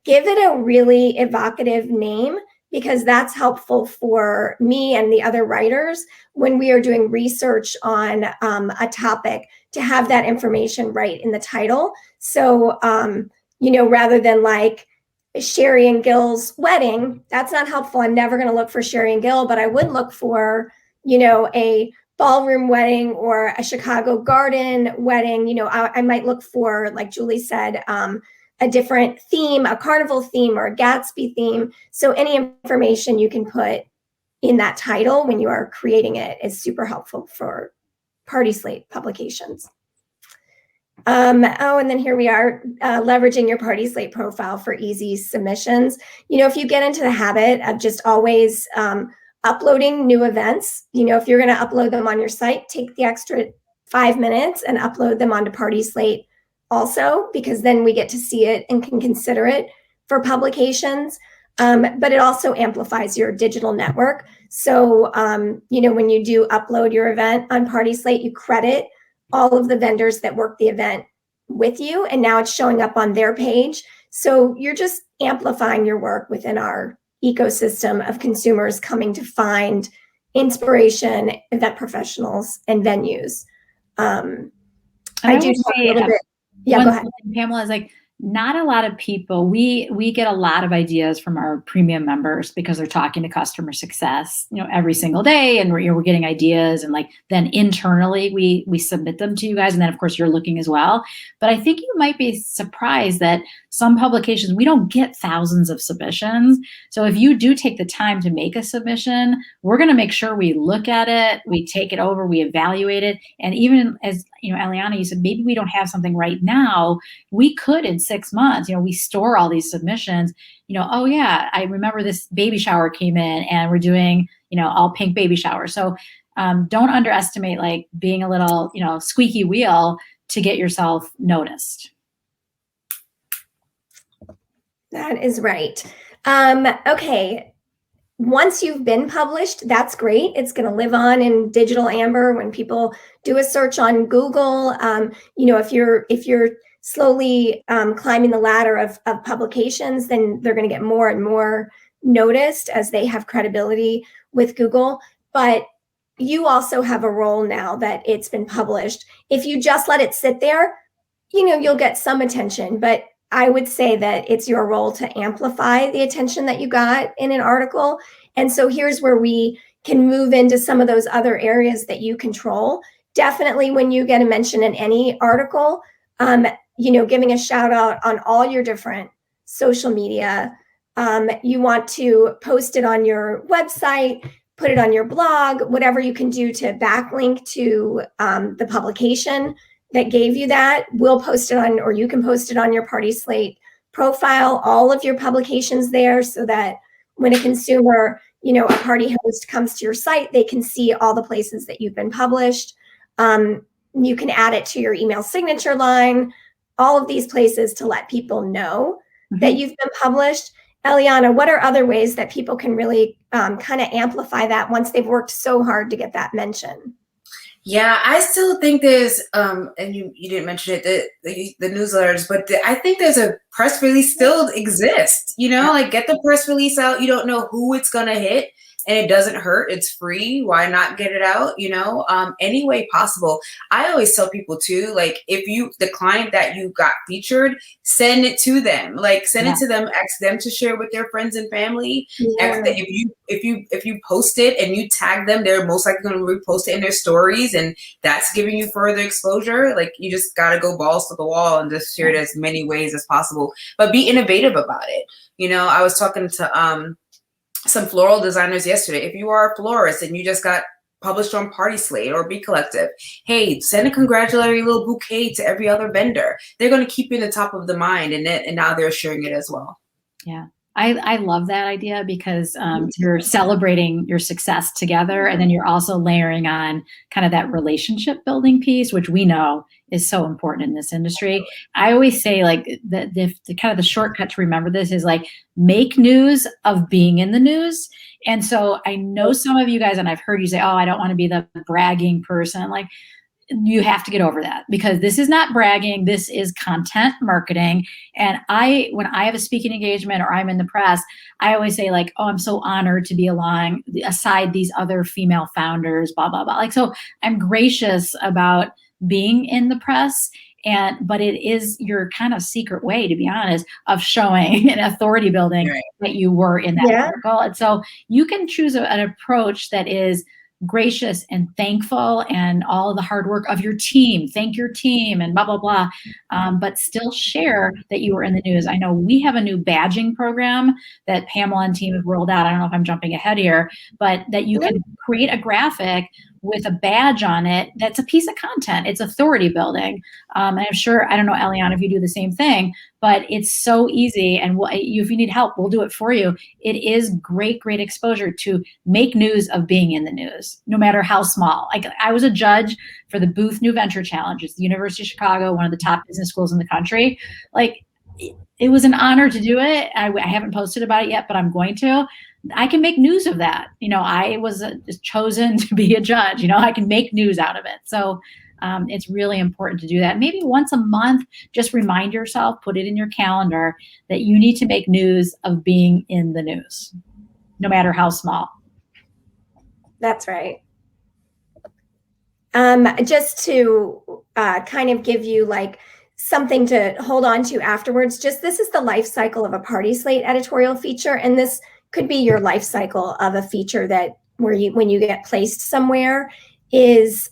[SPEAKER 3] give it a really evocative name, because that's helpful for me and the other writers when we are doing research on a topic, to have that information right in the title. So, you know, rather than like Sherry and Gil's wedding, that's not helpful. I'm never going to look for Sherry and Gil, but I would look for, you know, a ballroom wedding or a Chicago garden wedding. You know, I might look for, like Julie said, a different theme, a carnival theme or a Gatsby theme. So any information you can put in that title when you are creating it is super helpful for PartySlate publications. Oh, and then here we are, leveraging your PartySlate profile for easy submissions. You know, if you get into the habit of just always uploading new events, you know, if you're going to upload them on your site, take the extra 5 minutes and upload them onto PartySlate also, because then we get to see it and can consider it for publications. But it also amplifies your digital network. So, you know, when you do upload your event on PartySlate, you credit all of the vendors that work the event with you, and now it's showing up on their page. So you're just amplifying your work within our ecosystem of consumers coming to find inspiration, event professionals, and venues. I do talk a little bit. Yeah, go ahead.
[SPEAKER 1] Pamela, is like, not a lot of people, we get a lot of ideas from our premium members because they're talking to customer success, you know, every single day, and we're getting ideas, and like then internally we submit them to you guys, and then of course you're looking as well. But I think you might be surprised that some publications, we don't get thousands of submissions. So if you do take the time to make a submission, we're going to make sure we look at it, we take it over, we evaluate it, and even as you know, Eliana, you said maybe we don't have something right now. We could in 6 months, you know, we store all these submissions, you know, oh yeah, I remember this baby shower came in and we're doing, you know, all pink baby shower. So don't underestimate like being a little, you know, squeaky wheel to get yourself noticed.
[SPEAKER 3] That is right. Okay. Once you've been published, that's great. It's going to live on in digital amber when people do a search on Google. You know, if you're slowly climbing the ladder of publications, then they're going to get more and more noticed as they have credibility with Google. But you also have a role now that it's been published. If you just let it sit there, you know, you'll get some attention, but I would say that it's your role to amplify the attention that you got in an article. And so here's where we can move into some of those other areas that you control. Definitely when you get a mention in any article, you know, giving a shout out on all your different social media. You want to post it on your website, put it on your blog, whatever you can do to backlink to the publication that gave you that. We'll post it on, or you can post it on your PartySlate profile, all of your publications there, so that when a consumer, you know, a party host comes to your site, they can see all the places that you've been published. You can add it to your email signature line, all of these places to let people know that you've been published. Eliana, what are other ways that people can really kind of amplify that once they've worked so hard to get that mention?
[SPEAKER 2] Yeah, I still think there's, and you didn't mention it, the newsletters, but I think there's a press release still exists, you know, like get the press release out. You don't know who it's going to hit, and it doesn't hurt. It's free. Why not get it out? You know, any way possible. I always tell people too, like if the client that you got featured, send it to them, like send it to them, ask them to share with their friends and family. If you post it and you tag them, they're most likely going to repost it in their stories, and that's giving you further exposure. Like you just got to go balls to the wall and just share it as many ways as possible, but be innovative about it. You know, I was talking to, some floral designers yesterday. If you are a florist and you just got published on PartySlate or Be Collective. Hey, send a congratulatory little bouquet to every other vendor. They're going to keep you in the top of the mind, and now they're sharing it as well.
[SPEAKER 1] Yeah. I love that idea because you're celebrating your success together, and then you're also layering on kind of that relationship building piece, which we know is so important in this industry. I always say like the kind of the shortcut to remember this is like make news of being in the news. And so I know some of you guys, and I've heard you say, oh, I don't want to be the bragging person. Like, you have to get over that because this is not bragging. This is content marketing. And when I have a speaking engagement or I'm in the press, I always say like, oh, I'm so honored to be aside these other female founders, blah, blah, blah. Like, so I'm gracious about being in the press. But it is your kind of secret way, to be honest, of showing an authority building that you were in that article. And so you can choose an approach that is gracious and thankful and all of the hard work of your team. Thank your team and blah, blah, blah. But still share that you were in the news. I know we have a new badging program that Pamela and team have rolled out. I don't know if I'm jumping ahead here, but that you can create a graphic with a badge on it that's a piece of content. It's authority building. And I'm sure, I don't know, Eliana, if you do the same thing, but it's so easy. And if you need help, we'll do it for you. It is great, great exposure to make news of being in the news, no matter how small. Like I was a judge for the Booth New Venture Challenge. It's the University of Chicago, one of the top business schools in the country. Like it was an honor to do it. I haven't posted about it yet, but I'm going to. I can make news of that. I was chosen to be a judge. I can make news out of it. So it's really important to do that. Maybe once a month, just remind yourself, put it in your calendar that you need to make news of being in the news, no matter how small.
[SPEAKER 3] That's right. Just to kind of give you like something to hold on to afterwards, this is the life cycle of a PartySlate editorial feature. And this could be your life cycle of a feature that when you get placed somewhere is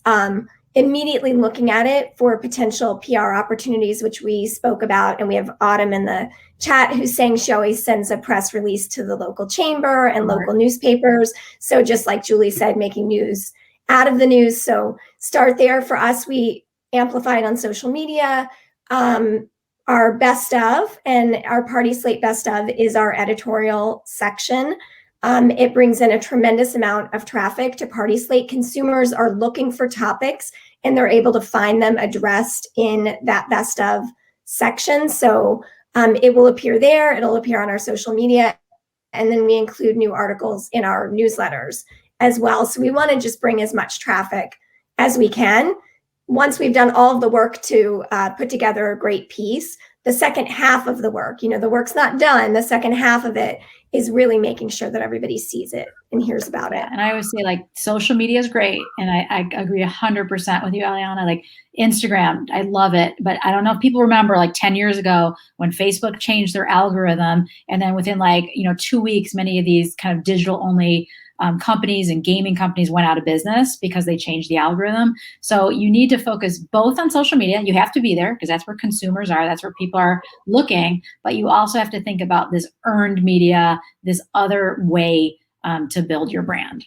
[SPEAKER 3] immediately looking at it for potential PR opportunities, which we spoke about. And we have Autumn in the chat who's saying she always sends a press release to the local chamber and local newspapers. So just like Julie said, making news out of the news. So start there. For us, we amplified on social media. Our best of and our PartySlate best of is our editorial section. It brings in a tremendous amount of traffic to PartySlate. Consumers are looking for topics and they're able to find them addressed in that best of section. So it will appear there. It'll appear on our social media. And then we include new articles in our newsletters as well. So we want to just bring as much traffic as we can. Once we've done all of the work to put together a great piece, the second half of the work, the work's not done. The second half of it is really making sure that everybody sees it and hears about it.
[SPEAKER 1] And I always say like social media is great. And I agree 100% with you, Eliana. Like Instagram, I love it. But I don't know if people remember like 10 years ago when Facebook changed their algorithm. And then within 2 weeks, many of these kind of digital only companies and gaming companies went out of business because they changed the algorithm. So you need to focus both on social media. You have to be there because that's where consumers are. That's where people are looking. But you also have to think about this earned media, this other way to build your brand.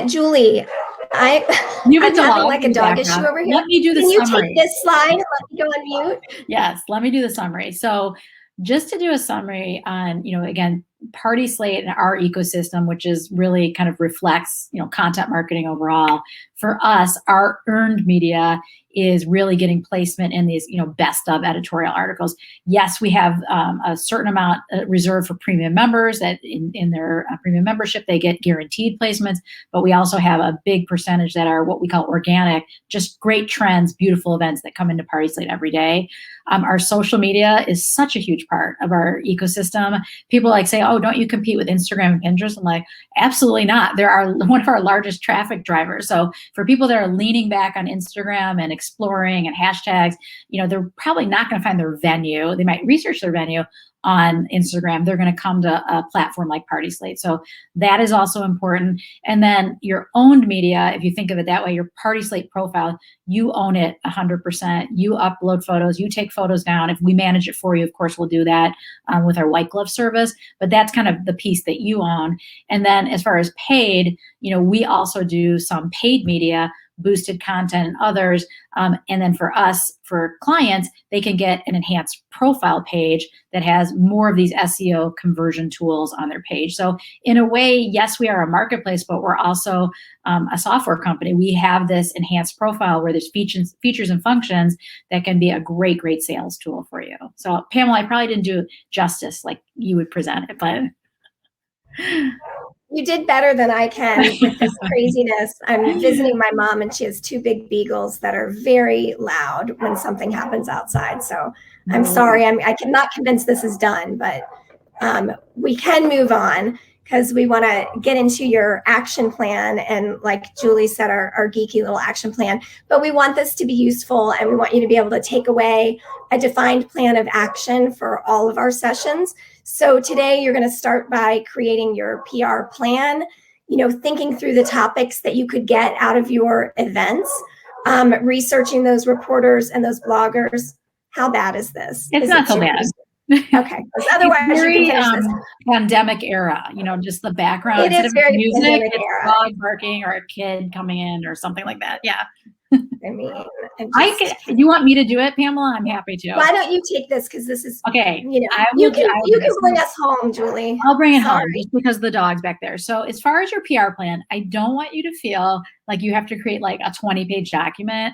[SPEAKER 3] Julie, I'm having like a dog issue over here.
[SPEAKER 1] Let me do the summary.
[SPEAKER 3] Can you take this slide and let me go on mute?
[SPEAKER 1] Yes, let me do the summary. So just to do a summary on, again, PartySlate and our ecosystem, which is really kind of reflects, content marketing overall. For us, our earned media is really getting placement in these, best of editorial articles. Yes, we have a certain amount reserved for premium members that in their premium membership, they get guaranteed placements, but we also have a big percentage that are what we call organic, just great trends, beautiful events that come into PartySlate every day. Our social media is such a huge part of our ecosystem. People say, oh, don't you compete with Instagram and Pinterest? I'm like, absolutely not. They're one of our largest traffic drivers. So for people that are leaning back on Instagram and exploring and hashtags, they're probably not going to find their venue. They might research their venue. on Instagram, they're going to come to a platform like PartySlate. So that is also important. And then your owned media, if you think of it that way, your PartySlate profile, you own it 100%. You upload photos, you take photos down. If we manage it for you, of course, we'll do that with our white glove service. But that's kind of the piece that you own. And then as far as paid, we also do some paid media, boosted content and others. And then for us, for clients, they can get an enhanced profile page that has more of these SEO conversion tools on their page. So in a way, yes, we are a marketplace, but we're also a software company. We have this enhanced profile where there's features and functions that can be a great, great sales tool for you. So Pamela, I probably didn't do justice like you would present it, but
[SPEAKER 3] you did better than I can with this craziness. I'm visiting my mom, and she has 2 big beagles that are very loud when something happens outside. So I'm sorry, I cannot convince this is done, but we can move on because we want to get into your action plan. And like Julie said, our geeky little action plan, but we want this to be useful, and we want you to be able to take away a defined plan of action for all of our sessions. So today you're going to start by creating your PR plan, thinking through the topics that you could get out of your events, researching those reporters and those bloggers. How bad is this?
[SPEAKER 1] It's not so bad.
[SPEAKER 3] Okay. Otherwise,
[SPEAKER 1] it's very,
[SPEAKER 3] you can finish this.
[SPEAKER 1] Pandemic era, just the background.
[SPEAKER 3] It is very
[SPEAKER 1] music,
[SPEAKER 3] pandemic
[SPEAKER 1] it's
[SPEAKER 3] era.
[SPEAKER 1] dog barking or a kid coming in or something like that. Yeah.
[SPEAKER 3] I mean,
[SPEAKER 1] you want me to do it, Pamela? I'm happy to.
[SPEAKER 3] Why don't you take this? Because this is
[SPEAKER 1] okay.
[SPEAKER 3] You can bring us home, Julie.
[SPEAKER 1] I'll bring it home just because the dog's back there. So as far as your PR plan, I don't want you to feel like you have to create like a 20-page document.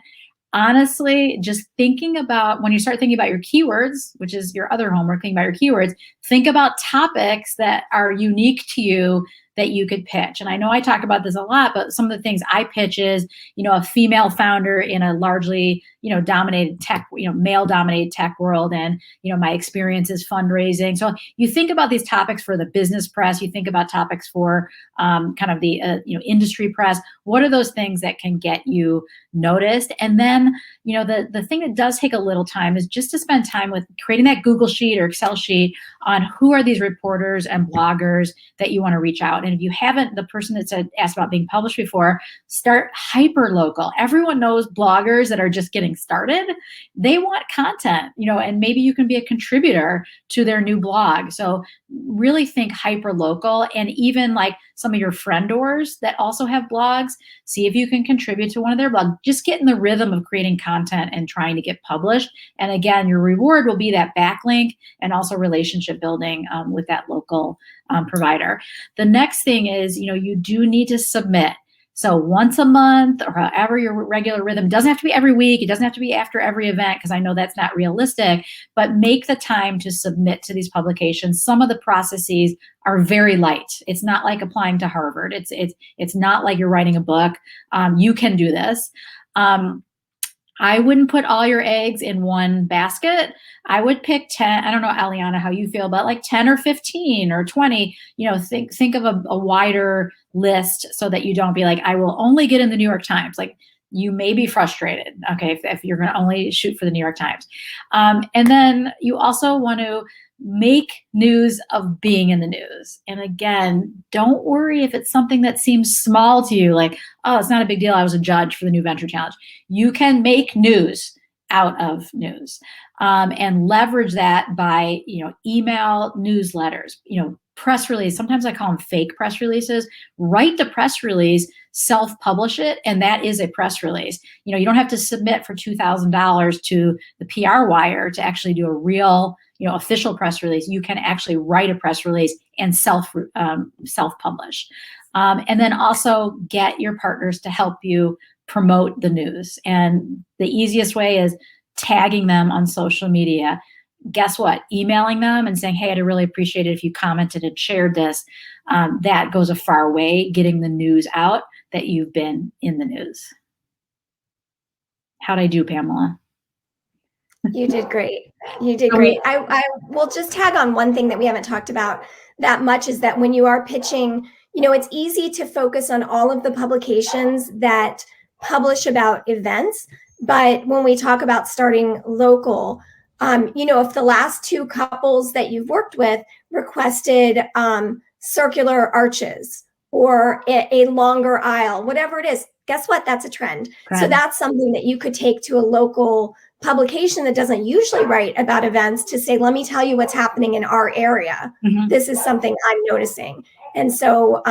[SPEAKER 1] Honestly, just thinking about when you start thinking about your keywords, which is your other homework, thinking about your keywords, think about topics that are unique to you that you could pitch. And I know I talk about this a lot, but some of the things I pitch is, a female founder in a largely, dominated tech, male-dominated tech world. And, my experience is fundraising. So you think about these topics for the business press, you think about topics for kind of the, industry press. What are those things that can get you noticed? And then, the thing that does take a little time is just to spend time with creating that Google sheet or Excel sheet on who are these reporters and bloggers that you want to reach out. And if you haven't, the person that asked about being published before, start hyper local. Everyone knows bloggers that are just getting started. They want content, and maybe you can be a contributor to their new blog. So really think hyper local, and even like some of your friendors that also have blogs, see if you can contribute to one of their blogs. Just get in the rhythm of creating content and trying to get published. And again, your reward will be that backlink and also relationship building with that local provider. The next thing is, you do need to submit. So once a month or however your regular rhythm, doesn't have to be every week. It doesn't have to be after every event because I know that's not realistic, but make the time to submit to these publications. Some of the processes are very light. It's not like applying to Harvard. It's not like you're writing a book. You can do this. I wouldn't put all your eggs in one basket. I would pick 10. I don't know, Eliana, how you feel, but like 10 or 15 or 20, think of a wider list so that you don't be like, I will only get in the New York Times. Like, you may be frustrated, okay, if you're going to only shoot for the New York Times. And then you also want to make news of being in the news. And again, don't worry if it's something that seems small to you, like, oh, it's not a big deal. I was a judge for the New Venture Challenge. You can make news out of news and leverage that by, email newsletters, press release. Sometimes I call them fake press releases. Write the press release, self-publish it, and that is a press release. You don't have to submit for $2,000 to the PR wire to actually do a real, official press release. You can actually write a press release and self-publish. And then also get your partners to help you promote the news. And the easiest way is tagging them on social media. Guess what? Emailing them and saying, hey, I'd really appreciate it if you commented and shared this. That goes a far way, getting the news out that you've been in the news. How'd I do, Pamela?
[SPEAKER 3] You did great. You did great. I will just tag on one thing that we haven't talked about that much is that when you are pitching, it's easy to focus on all of the publications that publish about events. But when we talk about starting local, If the last two couples that you've worked with requested circular arches or a longer aisle, whatever it is, guess what? That's a trend. So that's something that you could take to a local publication that doesn't usually write about events to say, let me tell you what's happening in our area. This is something I'm noticing. And so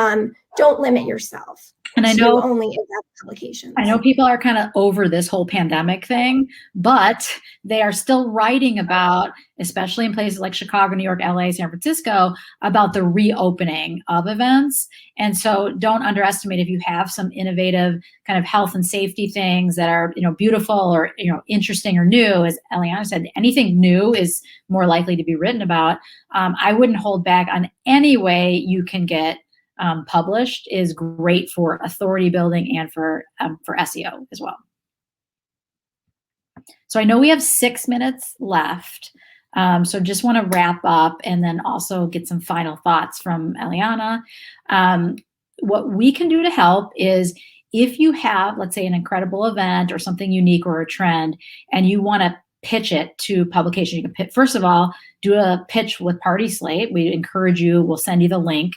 [SPEAKER 3] don't limit yourself. And I know only event publications.
[SPEAKER 1] I know people are kind of over this whole pandemic thing, but they are still writing about, especially in places like Chicago, New York, LA, San Francisco, about the reopening of events. And so don't underestimate if you have some innovative kind of health and safety things that are, beautiful or, interesting or new. As Eliana said, anything new is more likely to be written about. I wouldn't hold back on any way you can get published is great for authority building and for SEO as well. So I know we have 6 minutes left. So just want to wrap up and then also get some final thoughts from Eliana. What we can do to help is if you have, let's say, an incredible event or something unique or a trend, and you want to pitch it to publication, you can first of all, do a pitch with PartySlate. We encourage you, we'll send you the link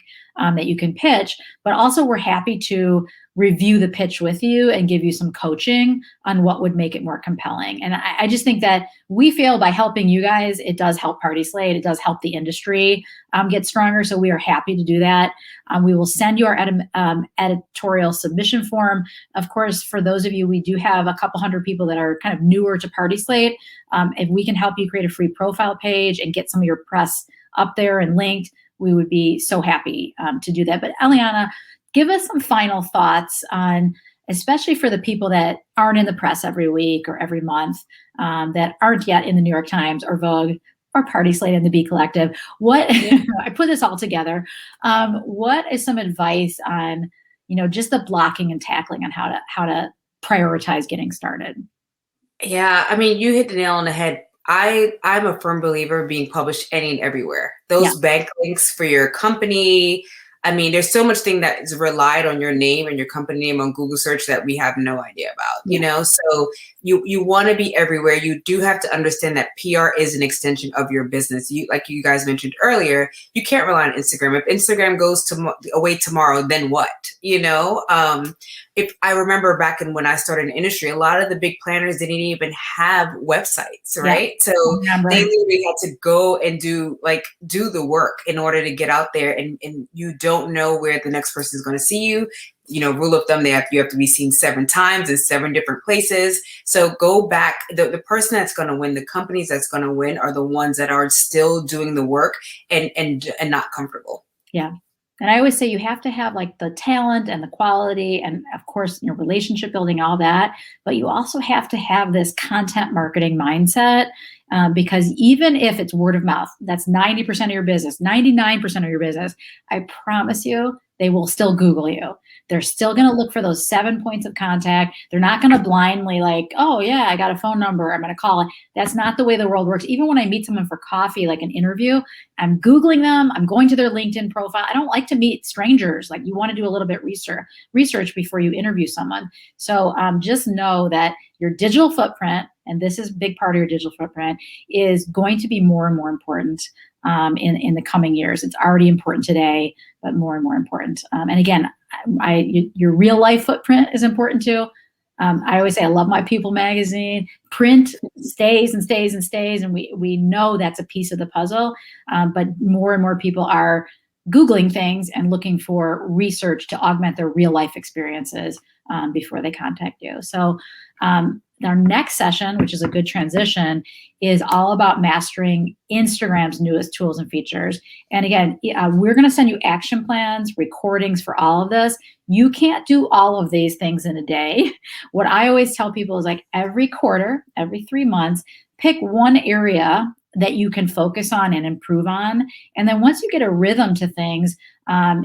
[SPEAKER 1] that you can pitch, but also we're happy to review the pitch with you and give you some coaching on what would make it more compelling. And I just think that we feel by helping you guys, it does help PartySlate, it does help the industry get stronger. So we are happy to do that. We will send you our editorial submission form. Of course, for those of you, we do have a couple hundred people that are kind of newer to PartySlate. If we can help you create a free profile page and get some of your press up there and linked, we would be so happy to do that. But Eliana, give us some final thoughts on, especially for the people that aren't in the press every week or every month, that aren't yet in the New York Times or Vogue or PartySlate and the Bee Collective. I put this all together. What is some advice on, just the blocking and tackling on how to prioritize getting started?
[SPEAKER 2] Yeah, I mean, you hit the nail on the head. I'm a firm believer of being published any and everywhere. Those backlinks for your company. I mean, there's so much thing that is relied on your name and your company name on Google search that we have no idea about, So you want to be everywhere. You do have to understand that PR is an extension of your business. Like you guys mentioned earlier, you can't rely on Instagram. If Instagram goes away tomorrow, then what? If I remember back when I started in the industry, a lot of the big planners didn't even have websites, right? So they literally had to go and do the work in order to get out there, and you don't know where the next person is going to see you. Rule of thumb, you have to be seen 7 times in 7 different places. So go back. The person that's going to win, the companies that's going to win are the ones that are still doing the work and not comfortable.
[SPEAKER 1] Yeah. And I always say you have to have the talent and the quality and of course, relationship building, all that, but you also have to have this content marketing mindset because even if it's word of mouth, that's 90% of your business, 99% of your business, I promise you, they will still Google you. They're still going to look for those 7 points of contact. They're not going to blindly oh yeah, I got a phone number, I'm going to call it. That's not the way the world works. Even when I meet someone for coffee, like an interview, I'm Googling them. I'm going to their LinkedIn profile. I don't like to meet strangers. You want to do a little bit research before you interview someone. So just know that your digital footprint, and this is a big part of your digital footprint, is going to be more and more important in the coming years. It's already important today, but more and more important. And again, your real life footprint is important too. I always say I love my People magazine. Print stays and stays and stays, and we know that's a piece of the puzzle. But more and more people are Googling things and looking for research to augment their real life experiences before they contact you. So our next session, which is a good transition, is all about mastering Instagram's newest tools and features. And again, we're going to send you action plans, recordings for all of this. You can't do all of these things in a day. What I always tell people is every quarter, every 3 months, pick one area that you can focus on and improve on. And then once you get a rhythm to things,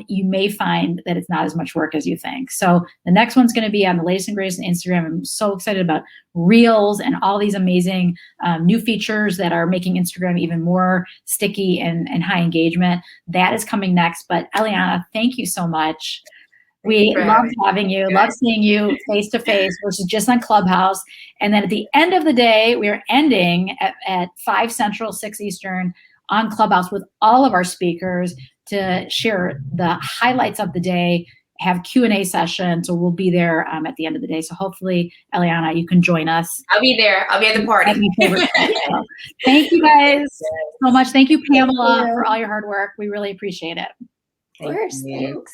[SPEAKER 1] you may find that it's not as much work as you think. So the next one's going to be on the latest and greatest on Instagram. I'm so excited about Reels and all these amazing new features that are making Instagram even more sticky and high engagement. That is coming next. But Eliana, thank you so much. We love having you, love seeing you face to face versus just on Clubhouse. And then at the end of the day, we are ending at 5 Central, 6 Eastern on Clubhouse with all of our speakers to share the highlights of the day, have Q&A session. So we'll be there at the end of the day. So hopefully, Eliana, you can join us.
[SPEAKER 2] I'll be there. I'll be at the party.
[SPEAKER 1] Thank you guys so much. Thank you, Pamela, for all your hard work. We really appreciate it.
[SPEAKER 3] Of course. Thanks.